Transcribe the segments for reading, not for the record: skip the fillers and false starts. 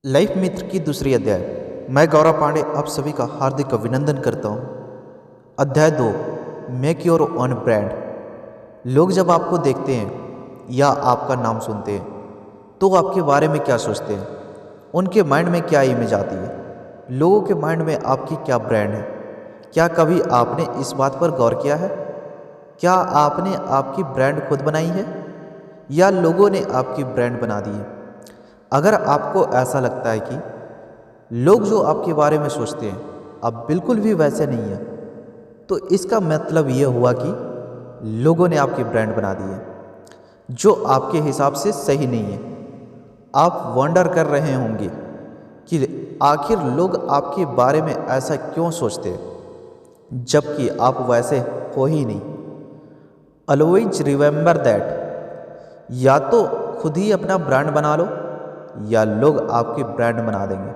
Life मित्र की दूसरी अध्याय। मैं गौरव पांडे आप सभी का हार्दिक अभिनंदन करता हूँ। अध्याय 2, मेक योर ओन ब्रांड। लोग जब आपको देखते हैं या आपका नाम सुनते हैं तो आपके बारे में क्या सोचते हैं, उनके माइंड में क्या इमेज आती है, लोगों के माइंड में आपकी क्या ब्रांड है। क्या कभी आपने इस बात पर गौर किया है? क्या आपने आपकी ब्रांड खुद बनाई है या लोगों ने आपकी ब्रांड बना दी है? अगर आपको ऐसा लगता है कि लोग जो आपके बारे में सोचते हैं आप बिल्कुल भी वैसे नहीं हैं, तो इसका मतलब ये हुआ कि लोगों ने आपकी ब्रांड बना दी है, जो आपके हिसाब से सही नहीं है। आप वंडर कर रहे होंगे कि आखिर लोग आपके बारे में ऐसा क्यों सोचते हैं, जबकि आप वैसे हो ही नहीं। ऑलवेज रिमेंबर दैट, या तो खुद ही अपना ब्रांड बना लो या लोग आपकी ब्रांड बना देंगे।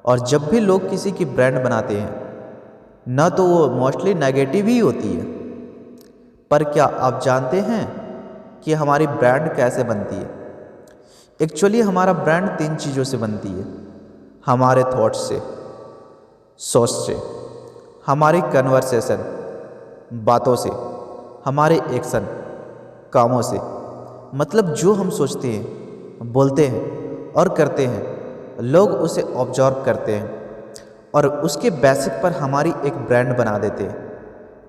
और जब भी लोग किसी की ब्रांड बनाते हैं ना तो वो मोस्टली नेगेटिव ही होती है। पर क्या आप जानते हैं कि हमारी ब्रांड कैसे बनती है? एक्चुअली हमारा ब्रांड 3 चीज़ों से बनती है। हमारे थॉट्स से, सोच से, हमारी कन्वर्सेशन बातों से, हमारे एक्शन कामों से। मतलब जो हम सोचते हैं, बोलते हैं और करते हैं, लोग उसे ऑब्जर्व करते हैं और उसके बेसिक पर हमारी एक ब्रांड बना देते हैं।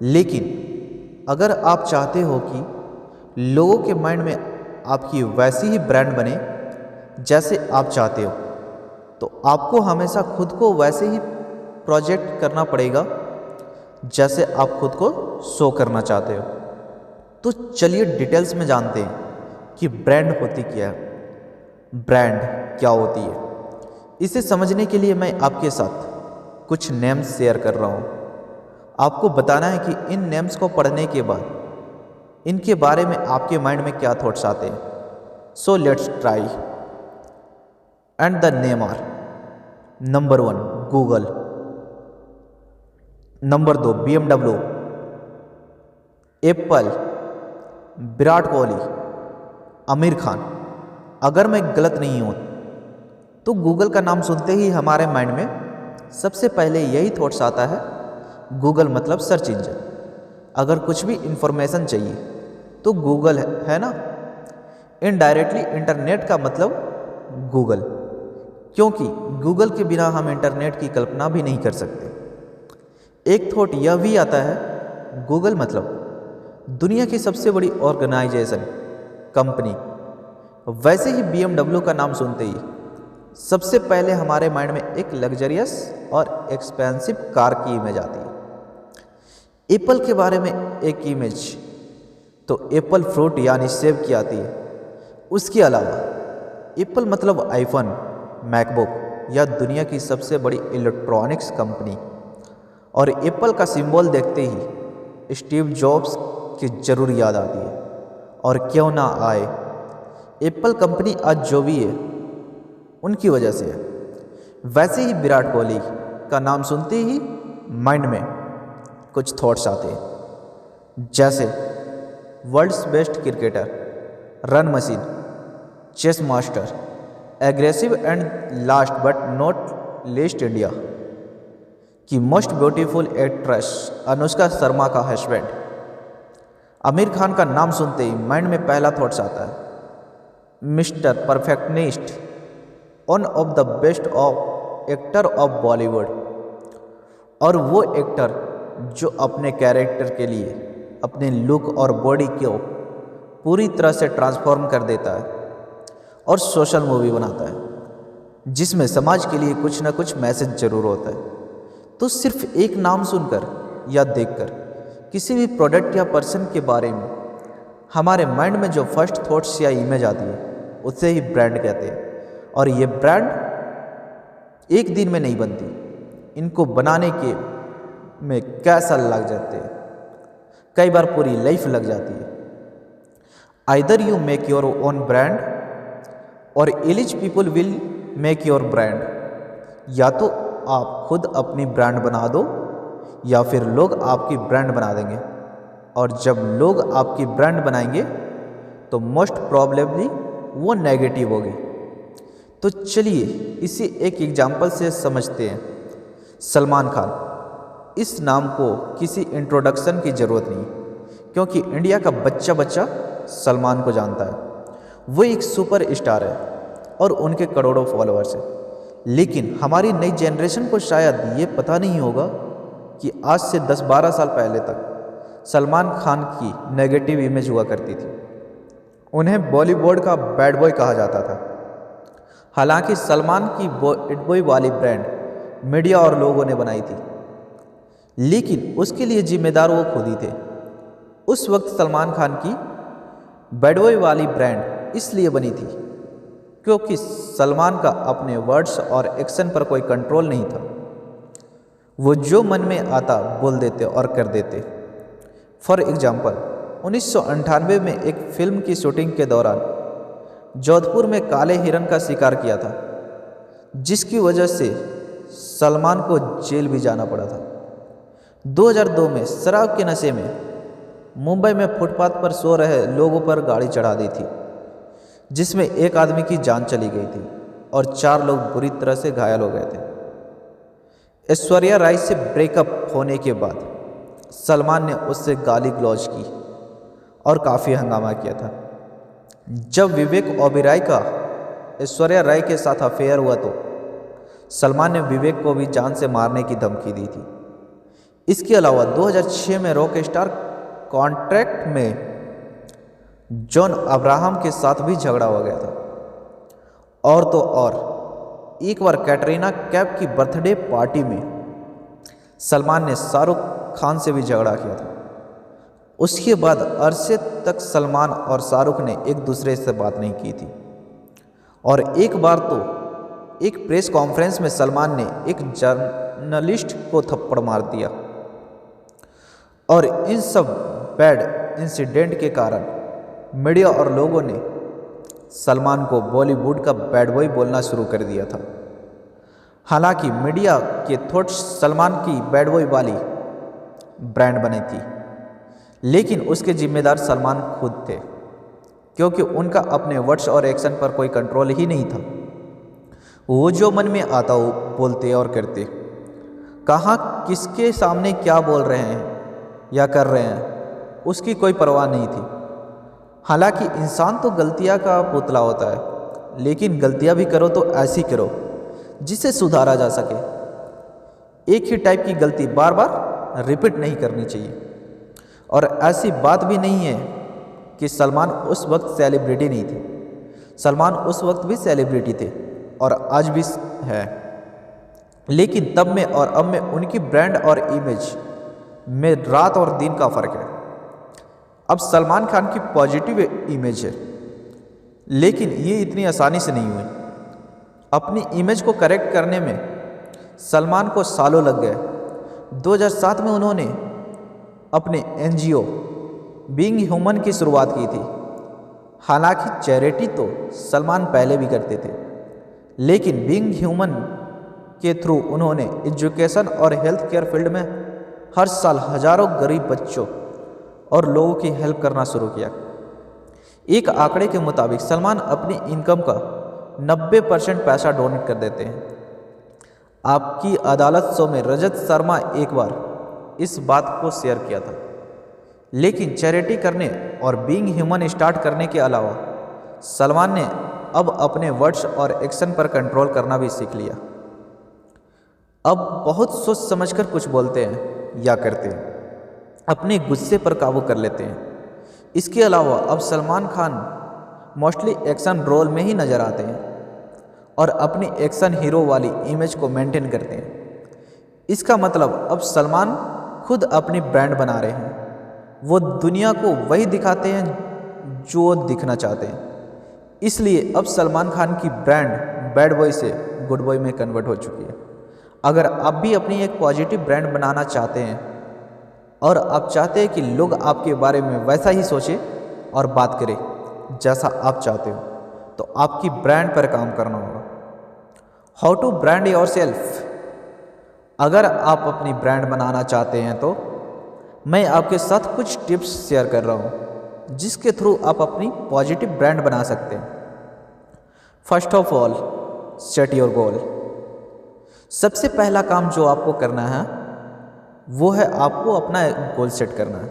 लेकिन अगर आप चाहते हो कि लोगों के माइंड में आपकी वैसी ही ब्रांड बने जैसे आप चाहते हो, तो आपको हमेशा खुद को वैसे ही प्रोजेक्ट करना पड़ेगा जैसे आप खुद को शो करना चाहते हो। तो चलिए डिटेल्स में जानते हैं कि ब्रांड होती क्या है, ब्रांड क्या होती है। इसे समझने के लिए मैं आपके साथ कुछ नेम्स शेयर कर रहा हूँ। आपको बताना है कि इन नेम्स को पढ़ने के बाद इनके बारे में आपके माइंड में क्या थॉट्स आते हैं। So let's try. And the name are: number 1 Google, number 2 BMW, Apple, Virat Kohli, Aamir Khan. अगर मैं गलत नहीं हूँ तो गूगल का नाम सुनते ही हमारे माइंड में सबसे पहले यही थॉट्स आता है। गूगल मतलब सर्च इंजन। अगर कुछ भी इंफॉर्मेशन चाहिए तो गूगल है ना। इनडायरेक्टली इंटरनेट का मतलब गूगल, क्योंकि गूगल के बिना हम इंटरनेट की कल्पना भी नहीं कर सकते। एक थॉट यह भी आता है, गूगल मतलब दुनिया की सबसे बड़ी ऑर्गेनाइजेशन, कंपनी। वैसे ही BMW का नाम सुनते ही सबसे पहले हमारे माइंड में एक लग्जरियस और एक्सपेंसिव कार की इमेज आती है। एप्पल के बारे में एक इमेज तो एप्पल फ्रूट यानी सेब की आती है। उसके अलावा एप्पल मतलब आईफोन, मैकबुक या दुनिया की सबसे बड़ी इलेक्ट्रॉनिक्स कंपनी। और एप्पल का सिंबल देखते ही स्टीव जॉब्स की जरूर याद आती है। और क्यों ना आए, एप्पल कंपनी आज जो भी है उनकी वजह से है। वैसे ही विराट कोहली का नाम सुनते ही माइंड में कुछ थॉट्स आते हैं, जैसे world's best cricketer, run machine, chase master, aggressive and last but not least India की most beautiful actress Anushka Sharma का हस्बैंड। आमिर खान का नाम सुनते ही माइंड में पहला थॉट्स आता है, mister perfectionist, one of the best of actor of Bollywood. और वो एक्टर जो अपने कैरेक्टर के लिए अपने लुक और बॉडी को पूरी तरह से ट्रांसफॉर्म कर देता है और सोशल मूवी बनाता है जिसमें समाज के लिए कुछ ना कुछ मैसेज जरूर होता है। तो सिर्फ एक नाम सुनकर या देखकर किसी भी प्रोडक्ट या पर्सन के बारे में हमारे माइंड में जो फर्स्ट थॉट्स या इमेज आती है उसे ही ब्रांड कहते हैं। और ये ब्रांड एक दिन में नहीं बनती, इनको बनाने के में कई साल लग जाते हैं, कई बार पूरी लाइफ लग जाती है। Either you make your own brand और else people will make your brand. या तो आप खुद अपनी ब्रांड बना दो या फिर लोग आपकी ब्रांड बना देंगे। और जब लोग आपकी ब्रांड बनाएंगे तो मोस्ट प्रॉबेबली वो नेगेटिव होगी। तो चलिए इसी एक एग्जाम्पल से समझते हैं। सलमान खान, इस नाम को किसी इंट्रोडक्शन की ज़रूरत नहीं, क्योंकि इंडिया का बच्चा बच्चा सलमान को जानता है। वो एक सुपर स्टार है और उनके करोड़ों फॉलोअर्स हैं। लेकिन हमारी नई जनरेशन को शायद ये पता नहीं होगा कि आज से 10-12 साल पहले तक सलमान खान की नेगेटिव इमेज हुआ करती थी। उन्हें बॉलीवुड का बैड बॉय कहा जाता था। हालांकि सलमान की बैड बॉय वाली ब्रांड मीडिया और लोगों ने बनाई थी, लेकिन उसके लिए जिम्मेदार वो खुद ही थे। उस वक्त सलमान खान की बैड बॉय वाली ब्रांड इसलिए बनी थी क्योंकि सलमान का अपने वर्ड्स और एक्शन पर कोई कंट्रोल नहीं था। वो जो मन में आता बोल देते और कर देते। फॉर एग्जाम्पल, 1998 में एक फिल्म की शूटिंग के दौरान जोधपुर में काले हिरन का शिकार किया था, जिसकी वजह से सलमान को जेल भी जाना पड़ा था। 2002 में शराब के नशे में मुंबई में फुटपाथ पर सो रहे लोगों पर गाड़ी चढ़ा दी थी, जिसमें एक आदमी की जान चली गई थी और 4 लोग बुरी तरह से घायल हो गए थे। ऐश्वर्या राय से ब्रेकअप होने के बाद सलमान ने उससे गाली गलौज की और काफ़ी हंगामा किया था। जब विवेक ओबेरॉय का ऐश्वर्या राय के साथ अफेयर हुआ तो सलमान ने विवेक को भी जान से मारने की धमकी दी थी। इसके अलावा 2006 में रॉक स्टार कॉन्ट्रैक्ट में जॉन अब्राहम के साथ भी झगड़ा हो गया था। और तो और एक बार कैटरीना कैफ की बर्थडे पार्टी में सलमान ने शाहरुख खान से भी झगड़ा किया था। उसके बाद अरसे तक सलमान और शाहरुख ने एक दूसरे से बात नहीं की थी। और एक बार तो एक प्रेस कॉन्फ्रेंस में सलमान ने एक जर्नलिस्ट को थप्पड़ मार दिया। और इन सब बैड इंसिडेंट के कारण मीडिया और लोगों ने सलमान को बॉलीवुड का बैड बॉय बोलना शुरू कर दिया था। हालांकि मीडिया के थॉट्स सलमान की बैड बॉय वाली ब्रांड बनी थी, लेकिन उसके जिम्मेदार सलमान खुद थे, क्योंकि उनका अपने वर्ड्स और एक्शन पर कोई कंट्रोल ही नहीं था। वो जो मन में आता हो बोलते और करते। कहाँ किसके सामने क्या बोल रहे हैं या कर रहे हैं उसकी कोई परवाह नहीं थी। हालांकि इंसान तो गलतियां का पुतला होता है, लेकिन गलतियां भी करो तो ऐसी करो जिसे सुधारा जा सके। एक ही टाइप की गलती बार बार रिपीट नहीं करनी चाहिए। और ऐसी बात भी नहीं है कि सलमान उस वक्त सेलिब्रिटी नहीं थे। सलमान उस वक्त भी सेलिब्रिटी थे और आज भी है, लेकिन तब में और अब में उनकी ब्रांड और इमेज में रात और दिन का फ़र्क है। अब सलमान खान की पॉजिटिव इमेज है, लेकिन ये इतनी आसानी से नहीं हुई। अपनी इमेज को करेक्ट करने में सलमान को सालों लग गए। 2007 में उन्होंने अपने NGO बीइंग ह्यूमन की शुरुआत की थी। हालांकि चैरिटी तो सलमान पहले भी करते थे, लेकिन बीइंग ह्यूमन के थ्रू उन्होंने एजुकेशन और हेल्थ केयर फील्ड में हर साल हजारों गरीब बच्चों और लोगों की हेल्प करना शुरू किया। एक आंकड़े के मुताबिक सलमान अपनी इनकम का 90% पैसा डोनेट कर देते हैं। आपकी अदालत शो में रजत शर्मा एक बार इस बात को शेयर किया था। लेकिन चैरिटी करने और बीइंग ह्यूमन स्टार्ट करने के अलावा सलमान ने अब अपने वर्ड्स और एक्शन पर कंट्रोल करना भी सीख लिया। अब बहुत सोच समझकर कुछ बोलते हैं या करते हैं, अपने गुस्से पर काबू कर लेते हैं। इसके अलावा अब Salman Khan mostly action role में ही नज़र आते हैं और अपनी एक्शन हीरो वाली इमेज को मेंटेन करते हैं। इसका मतलब अब सलमान खुद अपनी ब्रांड बना रहे हैं। वो दुनिया को वही दिखाते हैं जो वो दिखना चाहते हैं। इसलिए अब सलमान खान की ब्रांड बैड बॉय से गुड बॉय में कन्वर्ट हो चुकी है। अगर आप भी अपनी एक पॉजिटिव ब्रांड बनाना चाहते हैं और आप चाहते हैं कि लोग आपके बारे में वैसा ही सोचें और बात करें जैसा आप चाहते हो, तो आपकी ब्रांड पर काम करना होगा। How to brand yourself. अगर आप अपनी ब्रांड बनाना चाहते हैं तो मैं आपके साथ कुछ टिप्स शेयर कर रहा हूँ, जिसके थ्रू आप अपनी पॉजिटिव ब्रांड बना सकते हैं। First of all, set your goal. सबसे पहला काम जो आपको करना है वो है आपको अपना गोल सेट करना है।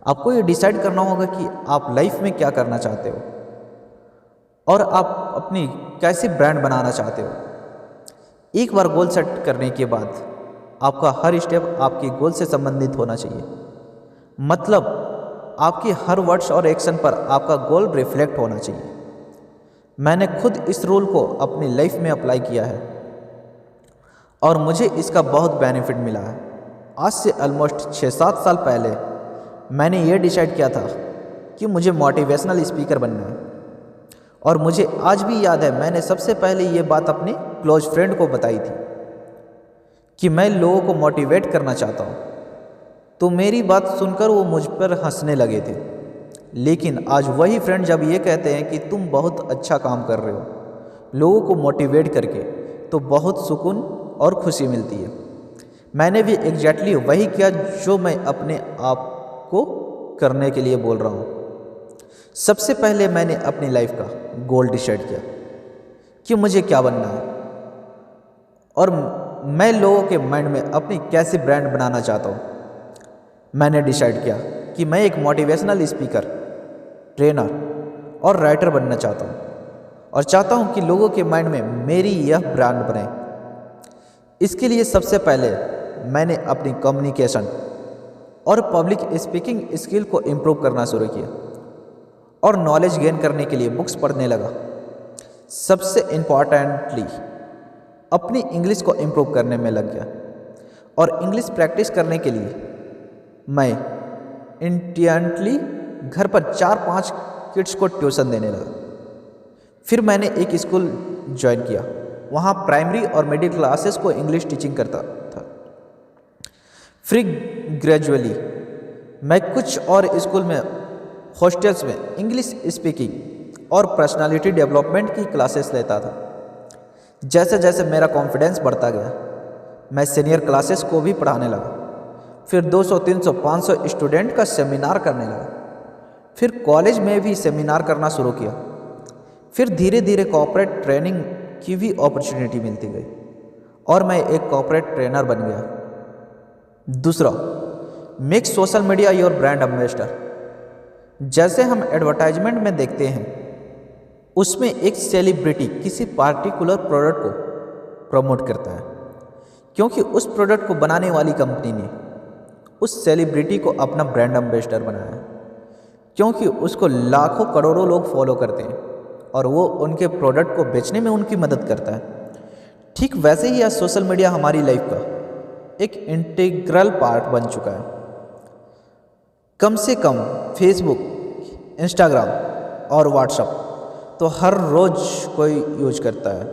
आपको ये डिसाइड करना होगा कि आप लाइफ में क्या करना चाहते हो और आप अपनी कैसी ब्रांड बनाना चाहते हो। एक बार गोल सेट करने के बाद आपका हर स्टेप आपके गोल से संबंधित होना चाहिए। मतलब आपके हर वर्ड्स और एक्शन पर आपका गोल रिफ्लेक्ट होना चाहिए। मैंने खुद इस रूल को अपनी लाइफ में अप्लाई किया है और मुझे इसका बहुत बेनिफिट मिला है। आज से ऑलमोस्ट 6-7 साल पहले मैंने ये डिसाइड किया था कि मुझे मोटिवेशनल स्पीकर बनना है और मुझे आज भी याद है मैंने सबसे पहले ये बात अपने क्लोज फ्रेंड को बताई थी कि मैं लोगों को मोटिवेट करना चाहता हूँ। तो मेरी बात सुनकर वो मुझ पर हंसने लगे थे, लेकिन आज वही फ्रेंड जब ये कहते हैं कि तुम बहुत अच्छा काम कर रहे हो लोगों को मोटिवेट करके, तो बहुत सुकून और खुशी मिलती है। मैंने भी एग्जैक्टली वही किया जो मैं अपने आप को करने के लिए बोल रहा हूँ। सबसे पहले मैंने अपनी लाइफ का गोल डिसाइड किया कि मुझे क्या बनना है और मैं लोगों के माइंड में अपनी कैसी ब्रांड बनाना चाहता हूँ। मैंने डिसाइड किया कि मैं एक मोटिवेशनल स्पीकर, ट्रेनर और राइटर बनना चाहता हूँ और चाहता हूँ कि लोगों के माइंड में मेरी यह ब्रांड बने। इसके लिए सबसे पहले मैंने अपनी कम्युनिकेशन और पब्लिक स्पीकिंग स्किल को इम्प्रूव करना शुरू किया और नॉलेज गेन करने के लिए बुक्स पढ़ने लगा। सबसे इम्पॉर्टेंटली अपनी इंग्लिश को इम्प्रूव करने में लग गया और इंग्लिश प्रैक्टिस करने के लिए मैं इंटेंटली घर पर 4-5 किड्स को ट्यूशन देने लगा। फिर मैंने एक स्कूल ज्वाइन किया, वहाँ प्राइमरी और मिडिल क्लासेस को इंग्लिश टीचिंग करता था। फिर ग्रेजुअली मैं कुछ और स्कूल में हॉस्टल्स में इंग्लिश स्पीकिंग और पर्सनालिटी डेवलपमेंट की क्लासेस लेता था। जैसे जैसे मेरा कॉन्फिडेंस बढ़ता गया मैं सीनियर क्लासेस को भी पढ़ाने लगा। फिर 200, 300, 500 स्टूडेंट का सेमिनार करने लगा। फिर कॉलेज में भी सेमिनार करना शुरू किया। फिर धीरे धीरे कॉर्पोरेट ट्रेनिंग की भी अपॉर्चुनिटी मिलती गई और मैं एक कॉर्पोरेट ट्रेनर बन गया। दूसरा, make social media your brand ambassador. जैसे हम एडवर्टाइजमेंट में देखते हैं, उसमें एक सेलिब्रिटी किसी पार्टिकुलर प्रोडक्ट को प्रमोट करता है क्योंकि उस प्रोडक्ट को बनाने वाली कंपनी ने उस सेलिब्रिटी को अपना ब्रांड एम्बेसडर बनाया है क्योंकि उसको लाखों करोड़ों लोग फॉलो करते हैं और वो उनके प्रोडक्ट को बेचने में उनकी मदद करता है। ठीक वैसे ही आज सोशल मीडिया हमारी लाइफ का एक इंटीग्रल पार्ट बन चुका है। कम से कम फेसबुक, इंस्टाग्राम और व्हाट्सएप तो हर रोज कोई यूज करता है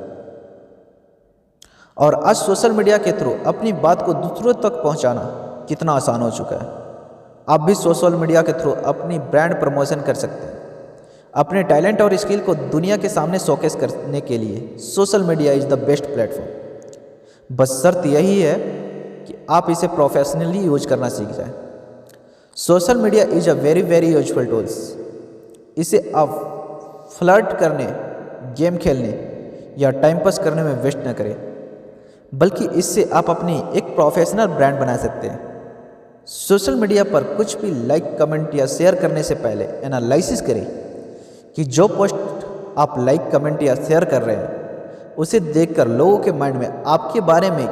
और आज सोशल मीडिया के थ्रू अपनी बात को दूसरों तक पहुंचाना कितना आसान हो चुका है। आप भी सोशल मीडिया के थ्रू अपनी ब्रांड प्रमोशन कर सकते हैं। अपने टैलेंट और स्किल को दुनिया के सामने शोकेस करने के लिए social media is the best platform. बस शर्त यही है कि आप इसे प्रोफेशनली यूज करना सीख जाएं। Social media is a very very useful tools. इसे आप फ्लर्ट करने, गेम खेलने या टाइम पास करने में वेस्ट न करें, बल्कि इससे आप अपनी एक प्रोफेशनल ब्रांड बना सकते हैं। सोशल मीडिया पर कुछ भी लाइक, कमेंट या शेयर करने से पहले एनालिसिस करें कि जो पोस्ट आप लाइक, कमेंट या शेयर कर रहे हैं उसे देखकर लोगों के माइंड में आपके बारे में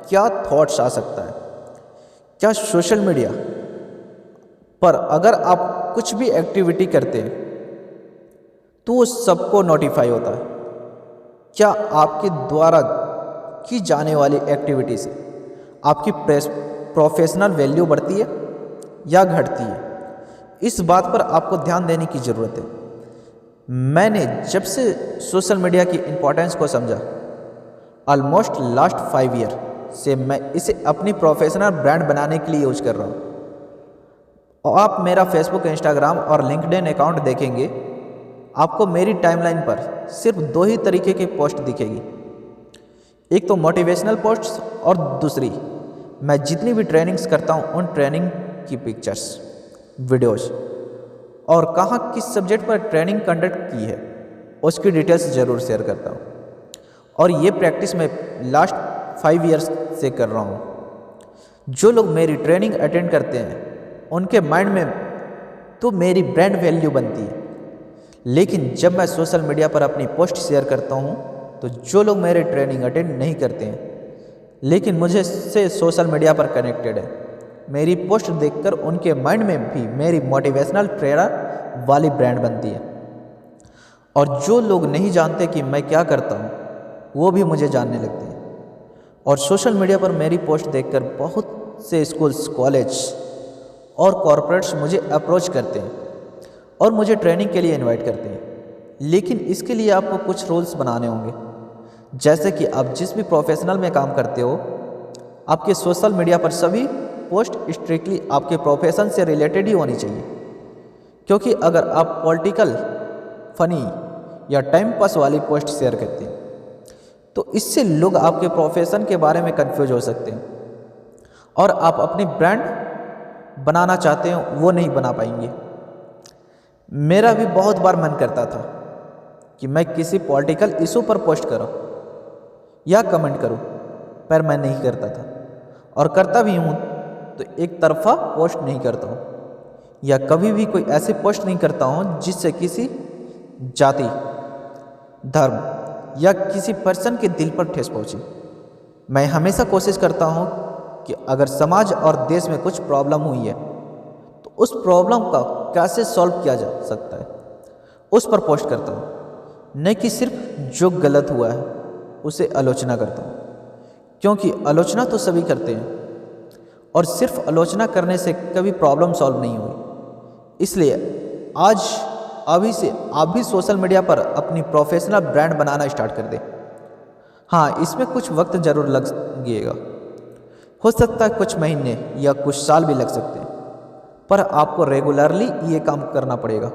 क्या थॉट्स आ सकता है। क्या सोशल मीडिया पर अगर आप कुछ भी एक्टिविटी करते हैं तो वो सबको नोटिफाई होता है? क्या आपके द्वारा की जाने वाली एक्टिविटी से आपकी प्रोफेशनल वैल्यू बढ़ती है या घटती है? इस बात पर आपको ध्यान देने की ज़रूरत है। मैंने जब से सोशल मीडिया की इम्पोर्टेंस को समझा, ऑलमोस्ट लास्ट 5 ईयर से मैं इसे अपनी प्रोफेशनल ब्रांड बनाने के लिए यूज कर रहा हूँ। और आप मेरा फेसबुक, इंस्टाग्राम और लिंक्डइन अकाउंट देखेंगे, आपको मेरी टाइमलाइन पर सिर्फ 2 ही तरीके की पोस्ट दिखेगी। एक तो मोटिवेशनल पोस्ट्स और दूसरी मैं जितनी भी ट्रेनिंग्स करता हूँ उन ट्रेनिंग की पिक्चर्स, वीडियोस और कहाँ किस सब्जेक्ट पर ट्रेनिंग कंडक्ट की है उसकी डिटेल्स ज़रूर शेयर करता हूँ। और ये प्रैक्टिस मैं लास्ट 5 ईयर्स से कर रहा हूँ। जो लोग मेरी ट्रेनिंग अटेंड करते हैं उनके माइंड में तो मेरी ब्रांड वैल्यू बनती है, लेकिन जब मैं सोशल मीडिया पर अपनी पोस्ट शेयर करता हूँ तो जो लोग मेरी ट्रेनिंग अटेंड नहीं करते हैं लेकिन मुझे से सोशल मीडिया पर कनेक्टेड है, मेरी पोस्ट देखकर उनके माइंड में भी मेरी मोटिवेशनल ट्रेनर वाली ब्रांड बनती है। और जो लोग नहीं जानते कि मैं क्या करता हूँ वो भी मुझे जानने लगते हैं। और सोशल मीडिया पर मेरी पोस्ट देखकर बहुत से स्कूल्स, कॉलेज और कॉरपोरेट्स मुझे अप्रोच करते हैं और मुझे ट्रेनिंग के लिए इनवाइट करते हैं। लेकिन इसके लिए आपको कुछ रूल्स बनाने होंगे, जैसे कि आप जिस भी प्रोफेशनल में काम करते हो आपके सोशल मीडिया पर सभी पोस्ट स्ट्रिक्टली आपके प्रोफेशन से रिलेटेड ही होनी चाहिए। क्योंकि अगर आप पॉलिटिकल, फनी या टाइम पास वाली पोस्ट शेयर करते हैं तो इससे लोग आपके प्रोफेशन के बारे में कंफ्यूज हो सकते हैं और आप अपनी ब्रांड बनाना चाहते हो वो नहीं बना पाएंगे। मेरा भी बहुत बार मन करता था कि मैं किसी पॉलिटिकल इशू पर पोस्ट करूं या कमेंट करूं, पर मैं नहीं करता था। और करता भी हूं तो एक तरफा पोस्ट नहीं करता हूं या कभी भी कोई ऐसी पोस्ट नहीं करता हूं जिससे किसी जाति, धर्म या किसी पर्सन के दिल पर ठेस पहुंचे। मैं हमेशा कोशिश करता हूं कि अगर समाज और देश में कुछ प्रॉब्लम हुई है तो उस प्रॉब्लम का कैसे सॉल्व किया जा सकता है उस पर पोस्ट करता हूँ, न कि सिर्फ जो गलत हुआ है उसे आलोचना करता हूँ। क्योंकि आलोचना तो सभी करते हैं और सिर्फ आलोचना करने से कभी प्रॉब्लम सॉल्व नहीं हुई। इसलिए अभी से आप भी सोशल मीडिया पर अपनी प्रोफेशनल ब्रांड बनाना स्टार्ट कर दें। हाँ, इसमें कुछ वक्त ज़रूर लगेगा, हो सकता है कुछ महीने या कुछ साल भी लग सकते हैं, पर आपको रेगुलरली ये काम करना पड़ेगा।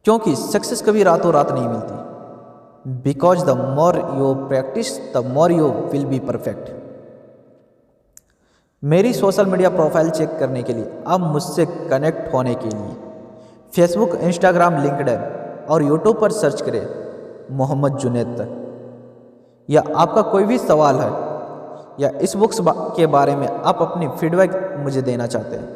क्योंकि सक्सेस कभी रातों रात नहीं मिलती। Because the more you practice the more you will be perfect. मेरी सोशल मीडिया प्रोफाइल चेक करने के लिए आप मुझसे कनेक्ट होने के लिए फेसबुक, इंस्टाग्राम, लिंक्डइन और यूट्यूब पर सर्च करें मोहम्मद जुनैद तक। या आपका कोई भी सवाल है या इस बुक्स के बारे में आप अपनी फीडबैक मुझे देना चाहते हैं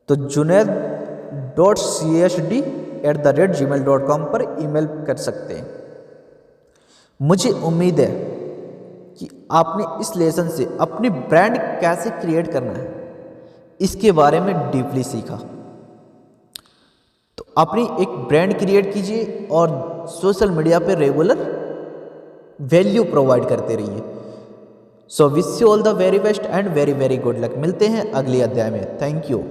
तो junaid.chd@gmail.com पर ईमेल कर सकते हैं। मुझे उम्मीद है कि आपने इस लेसन से अपनी ब्रांड कैसे क्रिएट करना है इसके बारे में डीपली सीखा। तो अपनी एक ब्रांड क्रिएट कीजिए और सोशल मीडिया पे रेगुलर वैल्यू प्रोवाइड करते रहिए। So wish you all the very best and very very good luck. मिलते हैं अगले अध्याय में। Thank you.